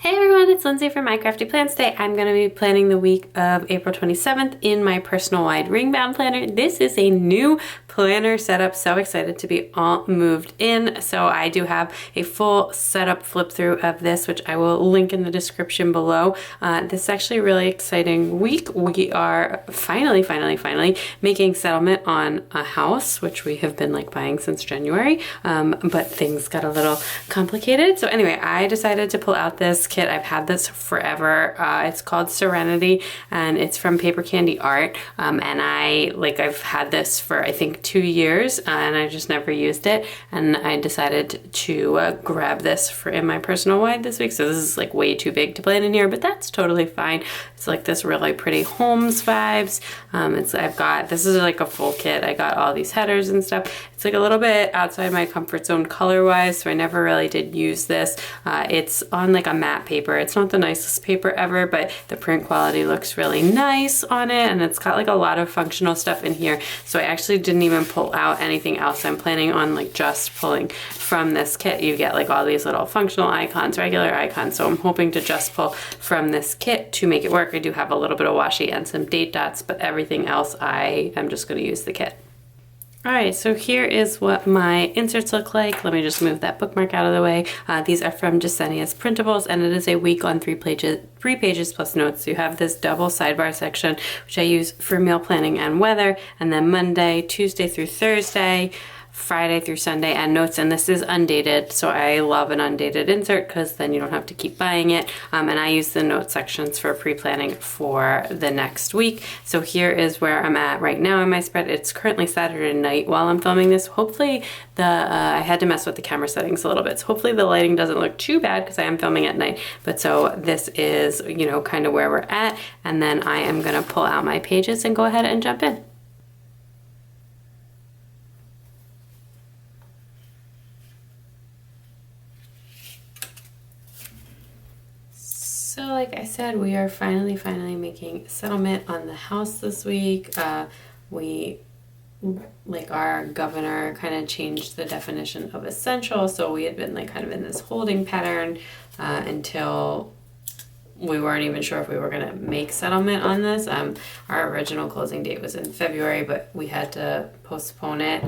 Hey everyone, it's Lindsay from My Crafty Plans. Today I'm going to be planning the week of April 27th in my personal wide ring bound planner. This is a new planner setup. So excited to be all moved in. So I do have a full setup flip through of this, which I will link in the description below. This is actually a really exciting week. We are finally making settlement on a house, which we have been like buying since January. But things got a little complicated. So anyway, I decided to pull out this kit. I've had this forever. It's called Serenity and it's from Paper Candy Art. And I've had this for I think 2 years and I just never used it. And I decided to grab this for in my personal wide this week. So this is like way too big to plan in here, but that's totally fine. It's like this really pretty homes vibes. This is like a full kit. I got all these headers and stuff. It's like a little bit outside my comfort zone color wise, so I never really did use this. It's on like a matte paper. It's not the nicest paper ever, but the print quality looks really nice on it, and it's got like a lot of functional stuff in here. So I actually didn't even pull out anything else. I'm planning on like just pulling from this kit. You get like all these little functional icons, regular icons. So I'm hoping to just pull from this kit to make it work. I do have a little bit of washi and some date dots, but everything else I am just going to use the kit. All right, so here is what my inserts look like. Let me just move that bookmark out of the way. These are from Jesenia's Printables, and it is a week on 3 pages plus notes. So you have this double sidebar section, which I use for meal planning and weather, and then Monday, Tuesday through Thursday, Friday through Sunday, and notes. And this is undated, so I love an undated insert because then you don't have to keep buying it. And I use the note sections for pre-planning for the next week. So here is where I'm at right now in my spread. It's currently Saturday night while I'm filming this. Hopefully I had to mess with the camera settings a little bit, so hopefully the lighting doesn't look too bad because I am filming at night. But so this is, you know, kind of where we're at, and then I am gonna pull out my pages and go ahead and jump in. So like I said, we are finally making settlement on the house this week. Our governor kind of changed the definition of essential. So we had been like kind of in this holding pattern until we weren't even sure if we were gonna make settlement on this. Our original closing date was in February, but we had to postpone it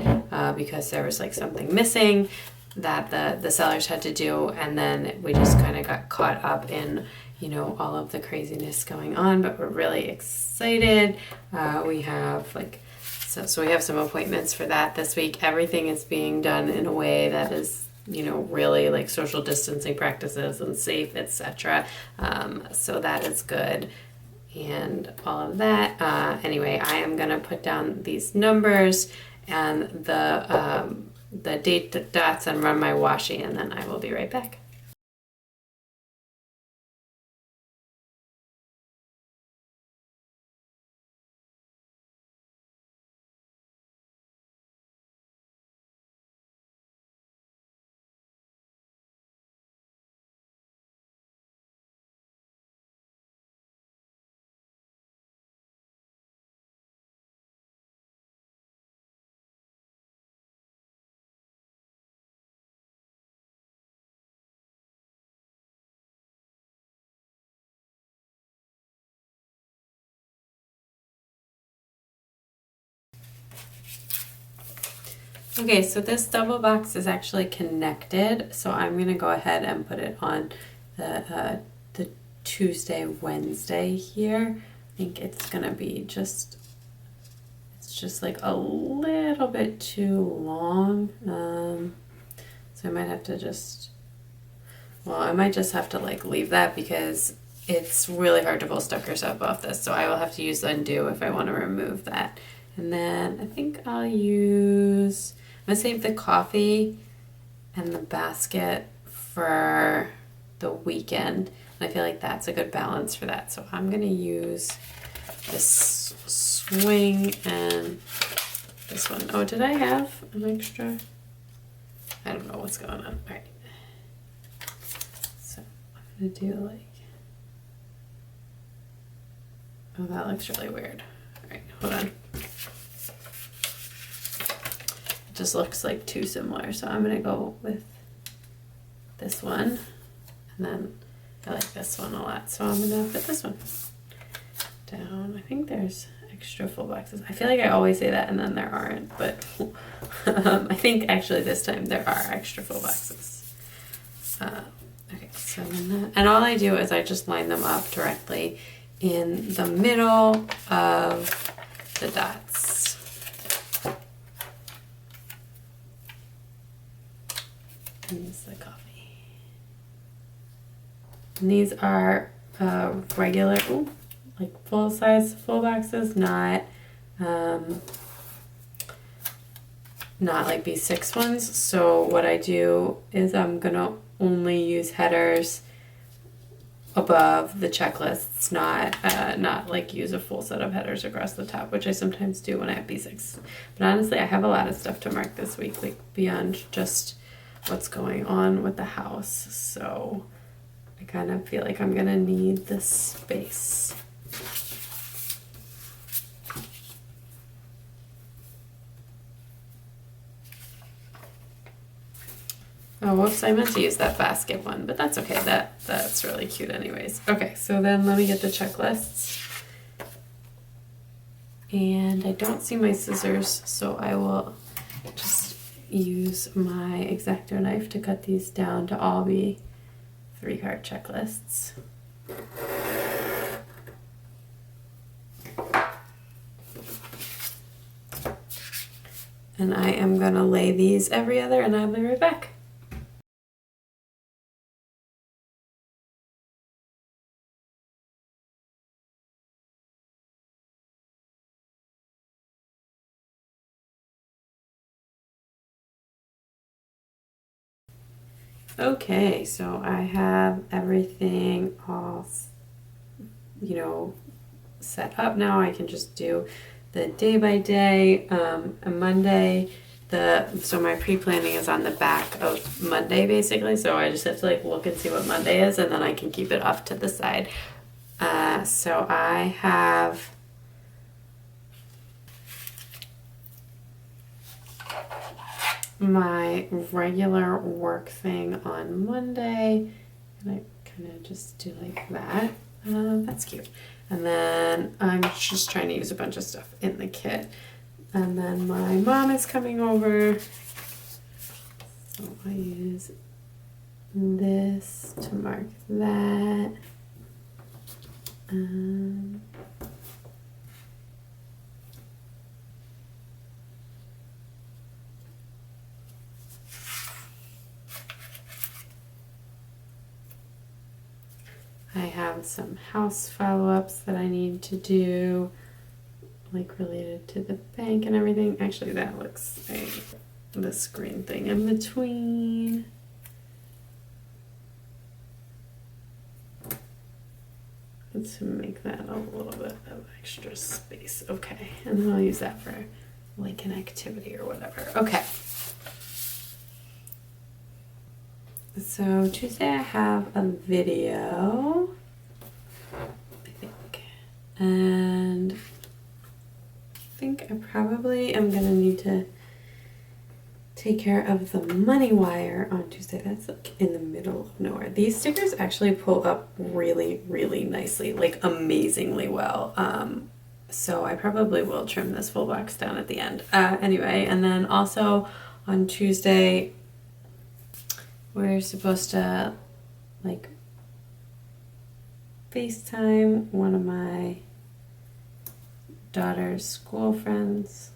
because there was like something missing that the sellers had to do, and then we just kind of got caught up in, you know, all of the craziness going on. But we're really excited. We have so we have some appointments for that this week. Everything is being done in a way that is, you know, really like social distancing practices and safe, etc. So that is good, and all of that. Anyway, I am gonna put down these numbers and the date dots and run my washi, and then I will be right back. Okay, so this double box is actually connected, so I'm gonna go ahead and put it on the Tuesday, Wednesday here. I think it's gonna be it's just like a little bit too long. So I might have to I might just have to like leave that because it's really hard to pull stickers up off this. So I will have to use undo if I want to remove that. And then I think I'm gonna save the coffee and the basket for the weekend. And I feel like that's a good balance for that. So I'm gonna use this swing and this one. Oh, did I have an extra? I don't know what's going on. All right. So I'm gonna do like, oh, that looks really weird. All right, hold on. Just looks like too similar, so I'm gonna go with this one, and then I like this one a lot, so I'm gonna put this one down. I think there's extra full boxes. I feel like I always say that and then there aren't, but I think actually this time there are extra full boxes. Okay, so then and all I do is I just line them up directly in the middle of the dots. And this is the coffee. And these are regular, like full size full boxes, not like B6 ones. So what I do is I'm gonna only use headers above the checklists, not like use a full set of headers across the top, which I sometimes do when I have B6. But honestly, I have a lot of stuff to mark this week, like beyond just what's going on with the house. So I kind of feel like I'm gonna need this space. Oh, whoops, I meant to use that basket one, but that's okay. That's really cute anyways. Okay, so then let me get the checklists. And I don't see my scissors, so I will just use my X-Acto knife to cut these down to all be 3-card checklists. And I am gonna lay these every other, and I'll be right back. Okay, so I have everything all, set up now. I can just do the day by day. On Monday, so my pre-planning is on the back of Monday basically. So I just have to like look and see what Monday is, and then I can keep it off to the side. So I have my regular work thing on Monday, and I kind of just do like that. That's cute. And then I'm just trying to use a bunch of stuff in the kit. And then my mom is coming over, so I use this to mark that. I have some house follow-ups that I need to do, like related to the bank and everything. Actually, that looks like the screen thing in between. To make that a little bit of extra space. Okay, and then I'll use that for like an activity or whatever. Okay. So Tuesday I have a video, I think, and I think I probably am gonna need to take care of the money wire on Tuesday. That's like in the middle of nowhere. These stickers actually pull up really, really nicely, like amazingly well. So I probably will trim this full box down at the end. Anyway, and then also on Tuesday, we're supposed to like FaceTime one of my daughter's school friends.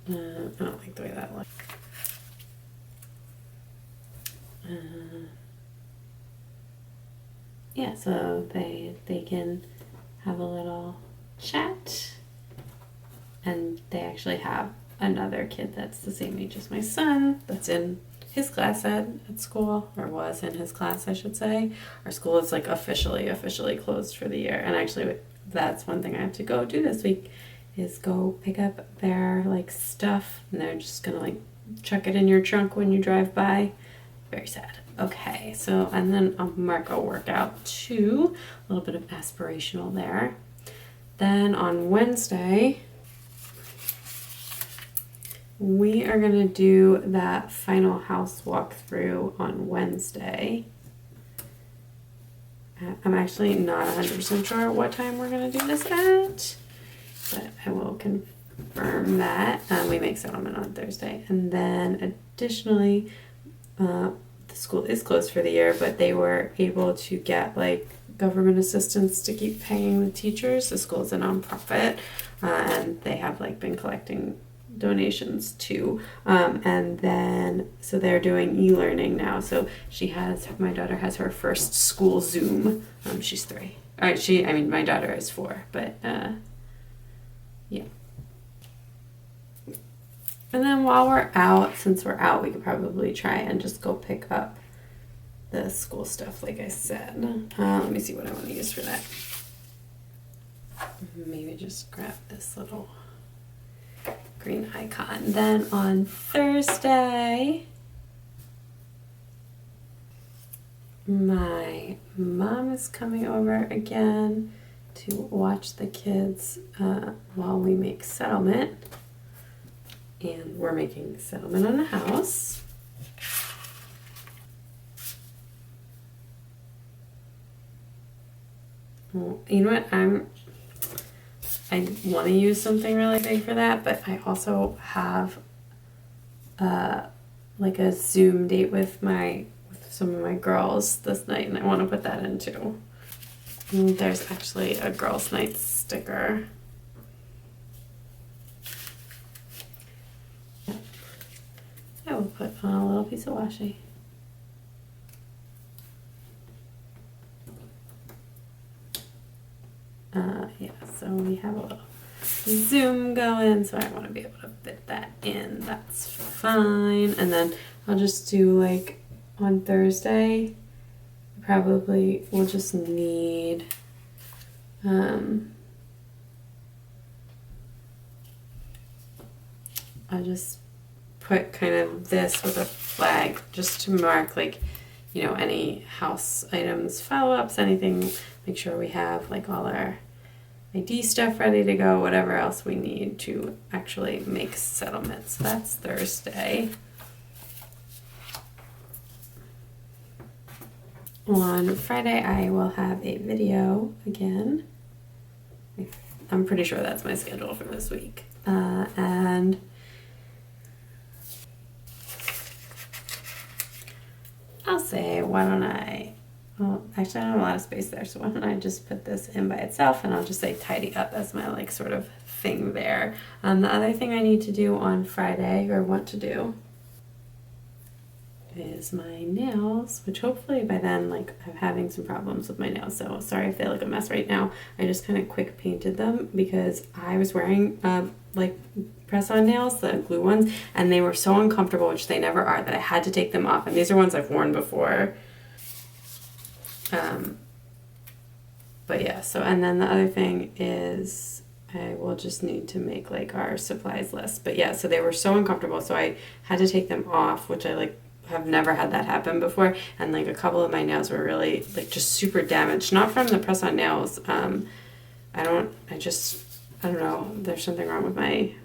I don't like the way that looks. Yeah, so they can have a little chat, and they actually have another kid that's the same age as my son that's in his class at school, or was in his class, I should say. Our school is like officially closed for the year, and actually that's one thing I have to go do this week, is go pick up their like stuff, and they're just gonna like chuck it in your trunk when you drive by. Very sad. Okay, so and then I'll mark a workout too, a little bit of aspirational there. Then on Wednesday we are gonna do that final house walkthrough on Wednesday. I'm actually not 100% sure what time we're gonna do this at, but I will confirm that. We make settlement on Thursday. And then additionally, the school is closed for the year, but they were able to get like government assistance to keep paying the teachers. The school is a nonprofit, and they have like been collecting donations too. And then so they're doing e-learning now. So my daughter has her first school Zoom. She's 3. All right, my daughter is 4, but yeah. And then while we're out, since we're out, we could probably try and just go pick up the school stuff, like I said. Let me see what I want to use for that. Maybe just grab this little green icon. Then on Thursday, my mom is coming over again to watch the kids while we make settlement. And we're making settlement on the house. Well, you know what? I want to use something really big for that, but I also have like a Zoom date with some of my girls this night, and I want to put that in too. And there's actually a girls' night sticker. I will put on a little piece of washi. Yeah, so we have a little Zoom going, so I want to be able to fit that in. That's fine. And then I'll just do like on Thursday, probably we'll just need I'll just put kind of this with a flag just to mark like, you know, any house items, follow-ups, anything. Make sure we have like all our ID stuff ready to go, whatever else we need to actually make settlements. That's Thursday. On Friday, I will have a video again. I'm pretty sure that's my schedule for this week. And I'll say, why don't I, well, actually I don't have a lot of space there, so why don't I just put this in by itself, and I'll just say tidy up as my like sort of thing there. The other thing I need to do on Friday, or want to do, is my nails, which hopefully by then, like, I'm having some problems with my nails, so sorry if they look a mess right now. I just kind of quick painted them because I was wearing like press-on nails, the glue ones, and they were so uncomfortable, which they never are, that I had to take them off. And these are ones I've worn before. But yeah, so, and then the other thing is I will just need to make like our supplies list. But yeah, so they were so uncomfortable, so I had to take them off, which I like have never had that happen before. And like a couple of my nails were really like just super damaged, not from the press-on nails. I don't know, there's something wrong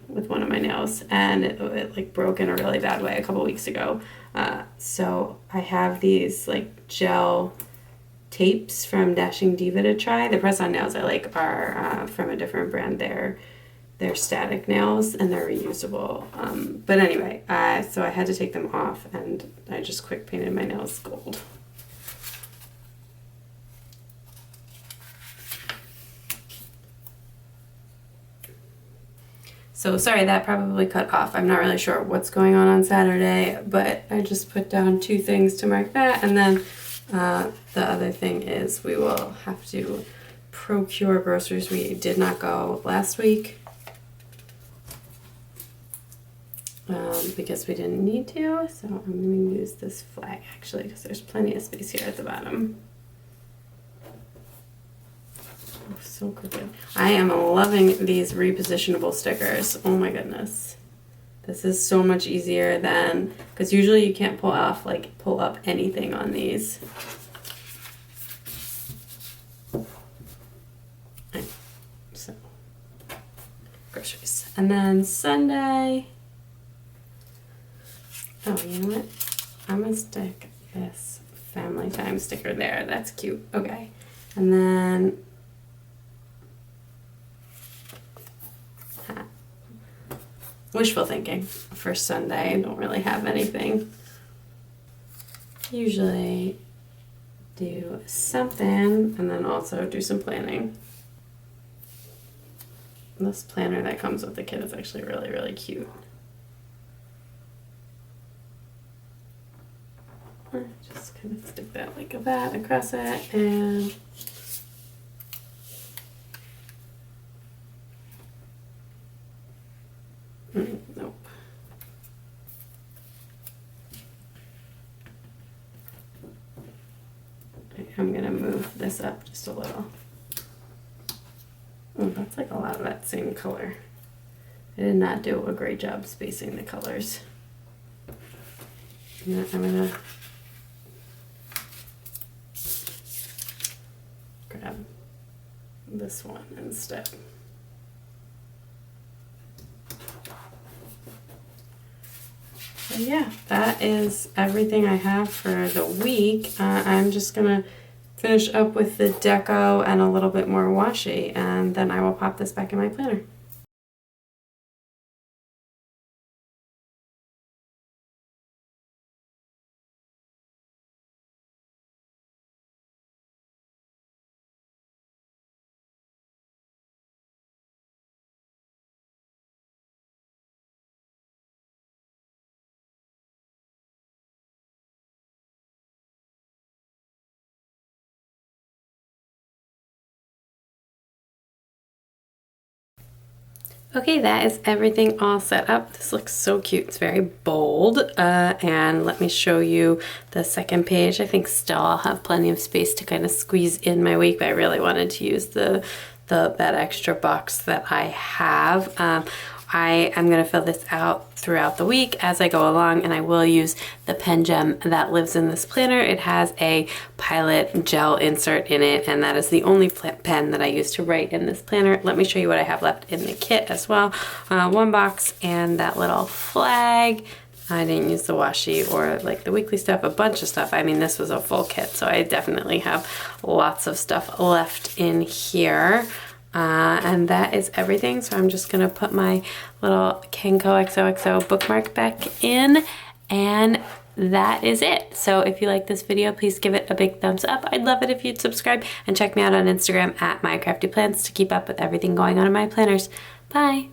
with one of my nails, and it like broke in a really bad way a couple weeks ago. So I have these like gel tapes from Dashing Diva to try. The press-on nails I like are from a different brand. They're static nails and they're reusable. But anyway, so I had to take them off, and I just quick painted my nails gold. So sorry, that probably cut off. I'm not really sure what's going on Saturday, but I just put down 2 things to mark that. And then the other thing is we will have to procure groceries. We did not go last week because we didn't need to. So I'm going to use this flag actually because there's plenty of space here at the bottom. Oh, so crooked. I am loving these repositionable stickers. Oh my goodness. This is so much easier than, because usually you can't pull up anything on these. So, groceries. And then Sunday, Oh, you know what? I'm gonna stick this family time sticker there. That's cute. Okay. And then wishful thinking for Sunday. I don't really have anything. Usually do something and then also do some planning. This planner that comes with the kit is actually really, really cute. Just kind of stick that like that across it, and nope. I'm gonna move this up just a little. Oh, that's like a lot of that same color. I did not do a great job spacing the colors. I'm gonna grab this one instead. So yeah, that is everything I have for the week. I'm just gonna finish up with the deco and a little bit more washi, and then I will pop this back in my planner. Okay, that is everything all set up. This looks so cute. It's very bold. And let me show you the second page. I think still I'll have plenty of space to kind of squeeze in my week, but I really wanted to use that extra box that I have. I am going to fill this out throughout the week as I go along, and I will use the pen gem that lives in this planner. It has a Pilot gel insert in it, and that is the only pen that I use to write in this planner. Let me show you what I have left in the kit as well. One box and that little flag. I didn't use the washi or like the weekly stuff, a bunch of stuff. I mean, this was a full kit, so I definitely have lots of stuff left in here. And that is everything. So I'm just gonna put my little Kenko XOXO bookmark back in, and that is it. So if you like this video, please give it a big thumbs up. I'd love it if you'd subscribe, and check me out on Instagram at mycraftyplants to keep up with everything going on in my planners. Bye.